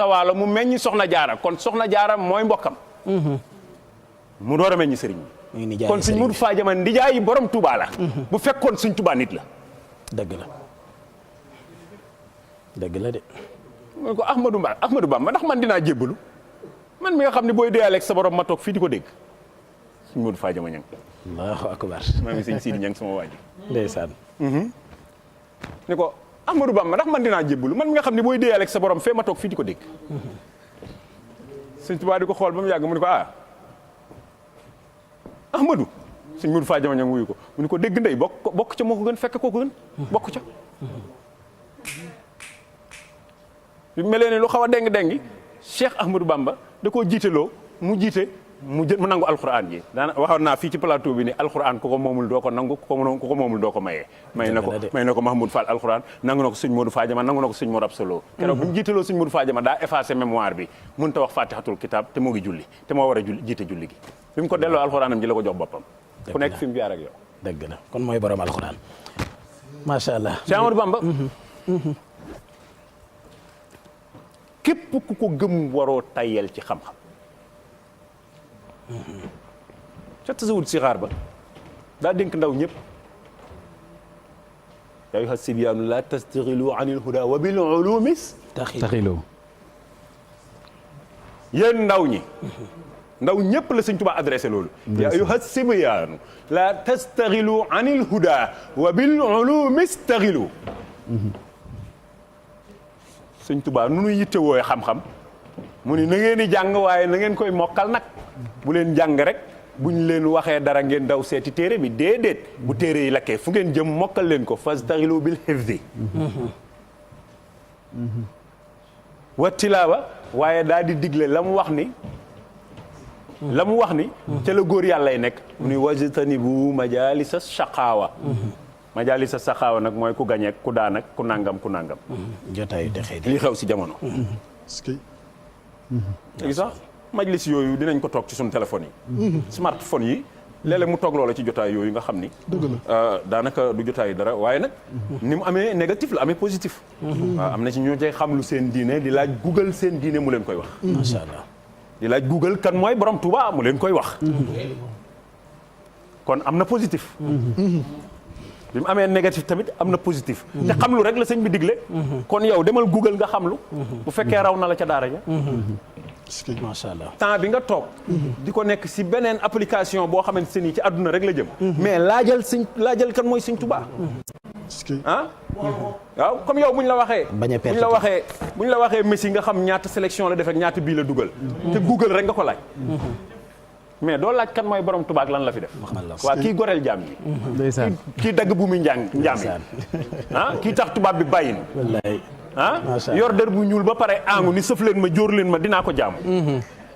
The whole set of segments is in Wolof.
Waalo mu meññ soxna jaara kon soxna jaara mooy mbokkam. mu door a meññ sëriñ bi. kon sëñ Modou Fadiama ndijaayi borom Touba la. bu fekkoon sëñ Touba nit la. dëgg la de. mu ne ko Ahmadou Bamba ndax man dinaa jébbalu man mi nga xam ne booy deealeeg sa borom ma toog fii di ko dégg sëñ Modou Fadiama ñang. Allahu akbar. maa ngi sëñ Sidi ñang sama waa ji. ndeysaan. ni ko Ahmadou Bamba ndax man dinaa jébbalu man mi nga xam ne booy deealeeg sa borom fee ma toog fii di ko dégg. sëñ Touba di ko xool ba mu yàgg mu ne ko Ahmadou sëñ Modou Fadiama ñang wuyu ko mu ne ko dégg ndey bokk ca moo ko gën fekk koo ko gën bokk ca. bi mu mel ne lu xaw a déng-déngi Cheikh Ahmadou Bamba da koo jiiteloo mu jiite mu nangu alxuraan ji daana waxoon naa fii ci plateau bi ni alxuraan ku ko moomul doo ko nangu ku ko moomul doo ko mayee may na ko Mahmoud Fall alxuraan nangu na ko sëñ Modou Fadiama nangu na ko sëñ Modou Absolo keroog bi mu jiiteloo sëñ Modou Fadiama daa effacé mémoire bi mun ta wax fatihatul kitab te moo ngi julli te moo war a jiite julli gi bi mu ko delloo alxuraanam ji la ko jox boppam ku nekk fi mu jaar ak yow dëgg la kon mooy borom alxuraan macha allah Cheikh Ahmadou Bamba képp ku ko gëm waroo tayel ci xam-xam ca tasawut si xaar ba daa dénk ndaw ñëpp yaa ayyuha sibyaanu la tastaxilu an il huda wa bil ulumis taxilu yéen ndaw ñi ndaw ñëpp la Sëñ Tuubaa adressé loolu yaa ayyuha sibyaanu la tastaxilu an il huda wa bil ulumis taxilu Sëñ Tuubaa nu nuy yitte wooye xam-xam mu ni na ngeen di jàng waaye na ngeen koy mokkal nag bu leen jàng rek buñ leen waxee dara ngeen daw seeti téere bi déedéet bu téere yi lakkee fu ngeen jëm mokkal leen ko fastaxilu bil hifzi wa tilaawa waaye daal di digle la mu wax ni ca la góor yàlla yi nekk mu ni wajtanibu majalisa shaqaawa majalisa shaqaawa nag mooy ku gañeek ku daan ak ku nangam jotaayu texee di li xew si jamono léegi sax majlis yooyu dinañ ko toog ci suñu téléphone yi smartphone yi léeg-léeg mu toog loola ci jotaay yooyu nga xam ni daanaka du jotaay dara waaye nag ni mu amee négatif la amee positif waaw am na ci ñoo cay xam lu seen diine di laaj google seen diine mu leen koy wax macha allah di laaj google kan mooy borom Touba mu leen koy wax kon am na positif bi mu amee négatif tamit am na positif te xam lu rek la sëñ bi digle kon yow demal google nga xam lu bu fekkee raw na la ca daara ja macha allah temps bi nga toog di ko nekk si beneen application boo xamante ni ci àdduna rek la jëm mais laajal kan mooy Sëñ Tuubaa waaw comme yow buñ la waxee Messi nga xam ñaata sélection la def ak ñaata bii la dugal te google rek nga ko laaj mais doo laaj kan mooy borom Touba ak lan la fi def waa kii goreel jaam yi kii dagg bu muy njaam yi kii tax tubaab bi bàyyin yor der bu ñuul ba pare angu ni sëf leen ma jóor leen ma dinaa ko jaamu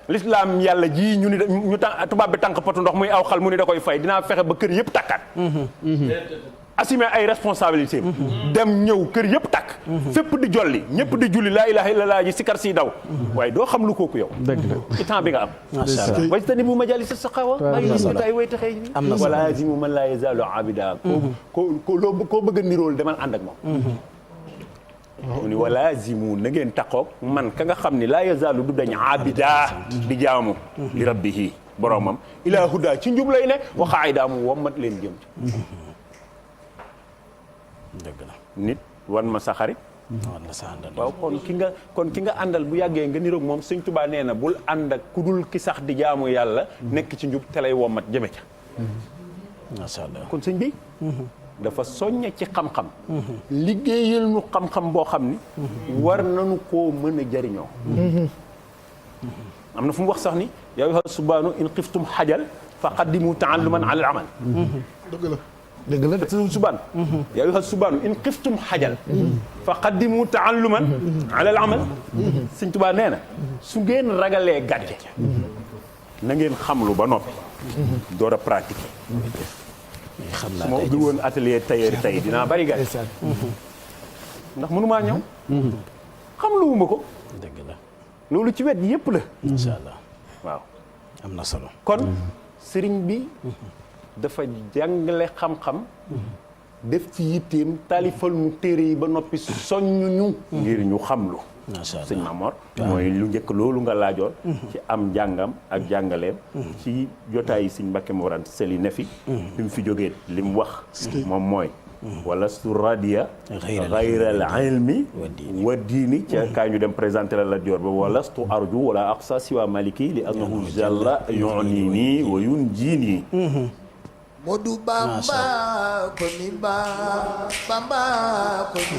l'islam yàlla ji ñu tubaab bi tànk potu ndox muy aw xal mu ni da koy fay dinaa fexe ba kër yëpp takkaat assumer ay responsabilité dem ñëw kër yëpp takk fépp di jolli ñëpp di julli laa ilaha illallah ji sikar si daw waaye doo xam lu kooku yow ci temps bi nga am wajtani bu majalisa saqawa ay way taxee wala azimu man la yazalu abida koo bëgg a nirool demal ànd ak moom mu ni wala azimu na ngeen taqoog man ka nga xam ni laa yazalu du dañ abida di jaamu li rabbihi boromam ila huda ci njub lay ne waxa ay daamu wommat leen jëm dëgg la nit wan ma sa xarit waaw kon ki nga àndal bu yàggee nga niroog moom Sëñ Tuubaa nee na bul ànd ak ku dul ki sax di jaamu yàlla nekk ci njub te lay wommat jëme ca masha Allah kon sëñ bi dafa soññe ci xam-xam liggéeyal nu xam-xam boo xam ni war nañu koo mën a jariñoo am na fu mu wax sax ni yaa ayyuha subaanu in xiftum xajal fa qaddimu taalluman ala al amal dëgg la subaan yaa ayyuha subaanu in xiftum xajal fa qaddimu taalluman ala al amal Sëñ Tuubaa nee na su ngeen ragalee gàcce na ngeen xamlu ba noppi door a pratiquer xam naa su ma ubbi woon atelier tailleur tey dinaa bari gàcce ndax mënumaa ñëw xam lu ma ko dëgg la loolu ci wet yépp la insha Allah waaw am na solo kon sëriñ bi dafa jàngale xam-xam def ci yitteem taalifal nu téere yi ba noppi soññu ñu ngir ñu xamlu macha allah sëñ Mamor mooy lu njëkk loolu nga laajoon ci am njàngam ak jàngaleem ci jotaay yi sëñ Mbàkke Mor Anta Sali ne fi bi mu fi jógee li mu wax moom mooy wala su radia xayral ilmi wa diini ca kaa ñu dem présenté la Lat Joor ba wala stu arju wala aqsa siwa maliki li annahu jalla yunini wa yunjini Modu Bamba ko ni Bamba ko ni